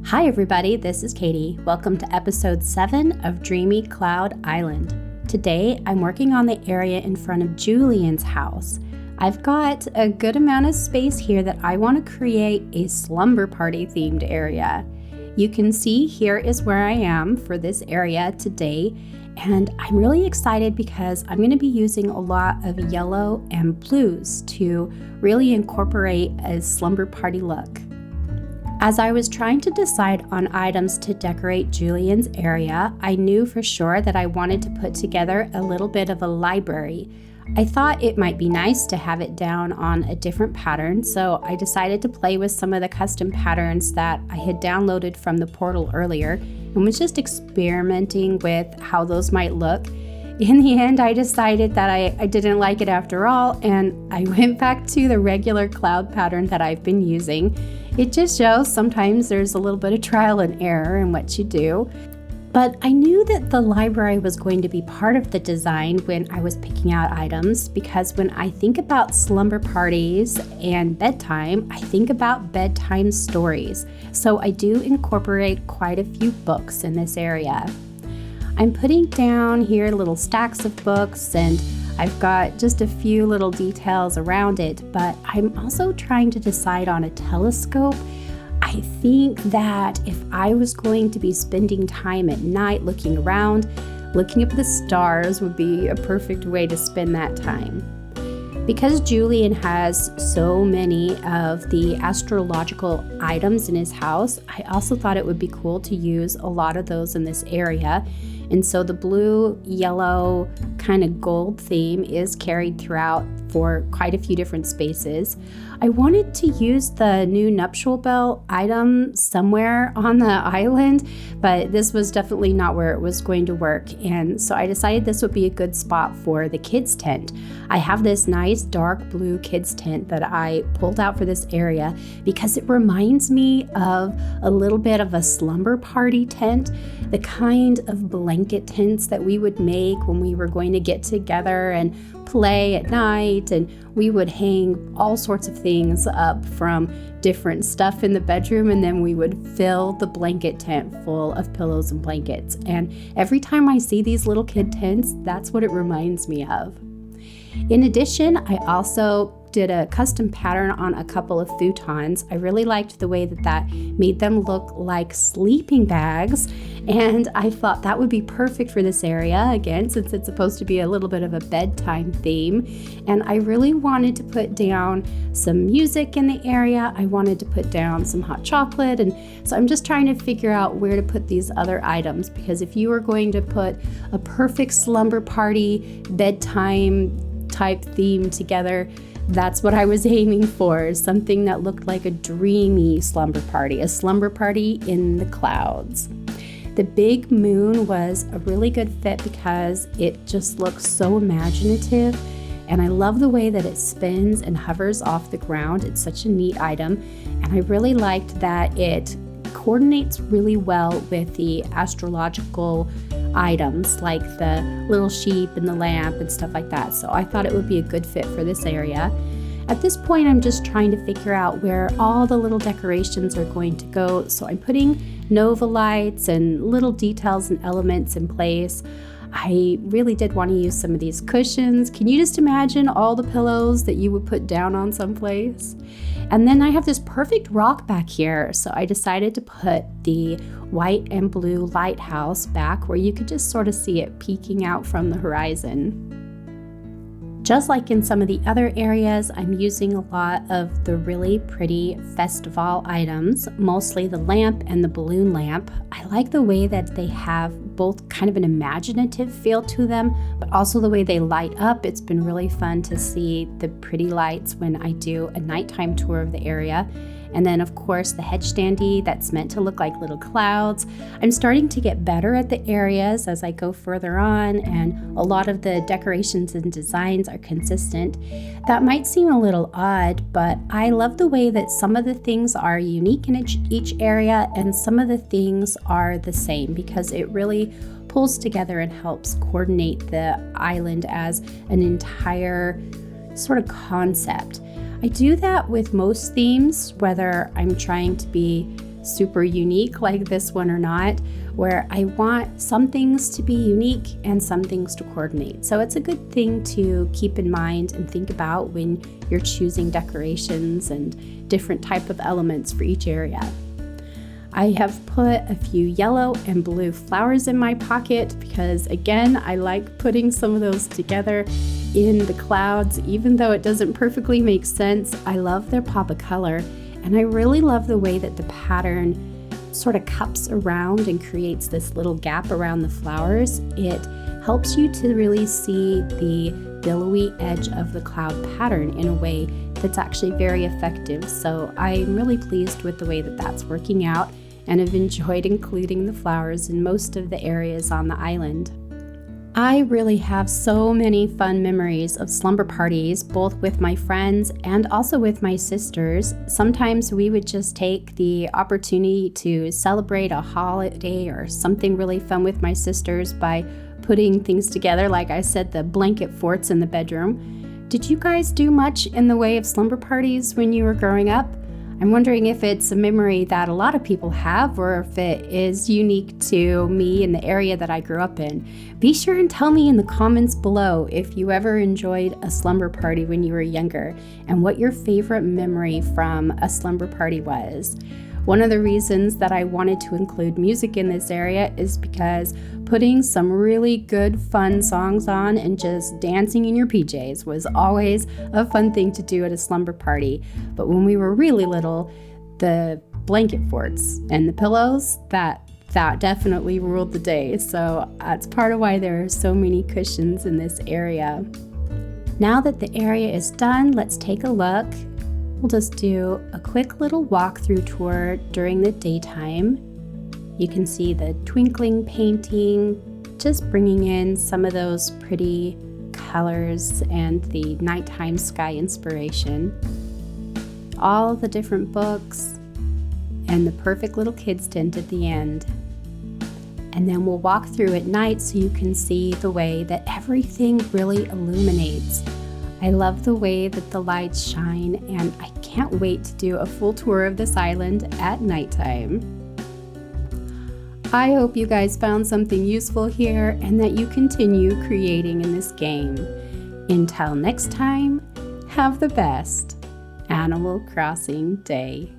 Hi everybody, this is Katie. Welcome to episode 7 of Dreamy Cloud Island. Today I'm working on the area in front of Julian's house. I've got a good amount of space here that I want to create a slumber party themed area. You can see here is where I am for this area today, and I'm really excited because I'm going to be using a lot of yellow and blues to really incorporate a slumber party look. As I was trying to decide on items to decorate Julian's area, I knew for sure that I wanted to put together a little bit of a library. I thought it might be nice to have it down on a different pattern, so I decided to play with some of the custom patterns that I had downloaded from the portal earlier and was just experimenting with how those might look. In the end, I decided that I didn't like it after all, and I went back to the regular cloud pattern that I've been using. It just shows sometimes there's a little bit of trial and error in what you do. But I knew that the library was going to be part of the design when I was picking out items, because when I think about slumber parties and bedtime, I think about bedtime stories. So I do incorporate quite a few books in this area. I'm putting down here little stacks of books, and I've got just a few little details around it, but I'm also trying to decide on a telescope. I think that if I was going to be spending time at night looking around, looking up at the stars would be a perfect way to spend that time. Because Julian has so many of the astrological items in his house, I also thought it would be cool to use a lot of those in this area. And so the blue, yellow, kind of gold theme is carried throughout for quite a few different spaces. I wanted to use the new nuptial bell item somewhere on the island, but this was definitely not where it was going to work. And so I decided this would be a good spot for the kids' tent. I have this nice dark blue kids' tent that I pulled out for this area because it reminds me of a little bit of a slumber party tent, the kind of blanket tents that we would make when we were going to get together and play at night, and we would hang all sorts of things up from different stuff in the bedroom, and then we would fill the blanket tent full of pillows and blankets. And every time I see these little kid tents, that's what it reminds me of. In addition, I also did a custom pattern on a couple of futons. I really liked the way that made them look like sleeping bags, and I thought that would be perfect for this area, again, since it's supposed to be a little bit of a bedtime theme. And I really wanted to put down some music in the area. I wanted to put down some hot chocolate, and so I'm just trying to figure out where to put these other items, because if you were going to put a perfect slumber party bedtime type theme together, that's what I was aiming for, something that looked like a dreamy slumber party, a slumber party in the clouds. The big moon was a really good fit because it just looks so imaginative, and I love the way that it spins and hovers off the ground. It's such a neat item, and I really liked that it coordinates really well with the astrological items like the little sheep and the lamp and stuff like that. So I thought it would be a good fit for this area. At this point, I'm just trying to figure out where all the little decorations are going to go. So I'm putting Nova lights and little details and elements in place. I really did want to use some of these cushions. Can you just imagine all the pillows that you would put down on someplace? And then I have this perfect rock back here, so I decided to put the white and blue lighthouse back where you could just sort of see it peeking out from the horizon. Just like in some of the other areas, I'm using a lot of the really pretty festival items, mostly the lamp and the balloon lamp. I like the way that they have both kind of an imaginative feel to them, but also the way they light up. It's been really fun to see the pretty lights when I do a nighttime tour of the area. And then, of course, the hedge standee that's meant to look like little clouds. I'm starting to get better at the areas as I go further on, and a lot of the decorations and designs are consistent. That might seem a little odd, but I love the way that some of the things are unique in each area and some of the things are the same, because it really pulls together and helps coordinate the island as an entire sort of concept. I do that with most themes, whether I'm trying to be super unique like this one or not, where I want some things to be unique and some things to coordinate. So it's a good thing to keep in mind and think about when you're choosing decorations and different type of elements for each area. I have put a few yellow and blue flowers in my pocket because, again, I like putting some of those together in the clouds. Even though it doesn't perfectly make sense, I love their pop of color, and I really love the way that the pattern sort of cups around and creates this little gap around the flowers. It helps you to really see the billowy edge of the cloud pattern in a way that's actually very effective. So I'm really pleased with the way that that's working out, and have enjoyed including the flowers in most of the areas on the island. I really have so many fun memories of slumber parties, both with my friends and also with my sisters. Sometimes we would just take the opportunity to celebrate a holiday or something really fun with my sisters by putting things together. Like I said, the blanket forts in the bedroom. Did you guys do much in the way of slumber parties when you were growing up? I'm wondering if it's a memory that a lot of people have, or if it is unique to me in the area that I grew up in. Be sure and tell me in the comments below if you ever enjoyed a slumber party when you were younger, and what your favorite memory from a slumber party was. One of the reasons that I wanted to include music in this area is because putting some really good fun songs on and just dancing in your PJs was always a fun thing to do at a slumber party. But when we were really little, the blanket forts and the pillows, that definitely ruled the day. So that's part of why there are so many cushions in this area. Now that the area is done, let's take a look. We'll just do a quick little walkthrough tour during the daytime. You can see the twinkling painting, just bringing in some of those pretty colors and the nighttime sky inspiration. All the different books and the perfect little kids tent at the end. And then we'll walk through at night so you can see the way that everything really illuminates. I love the way that the lights shine, and I can't wait to do a full tour of this island at nighttime. I hope you guys found something useful here and that you continue creating in this game. Until next time, have the best Animal Crossing day.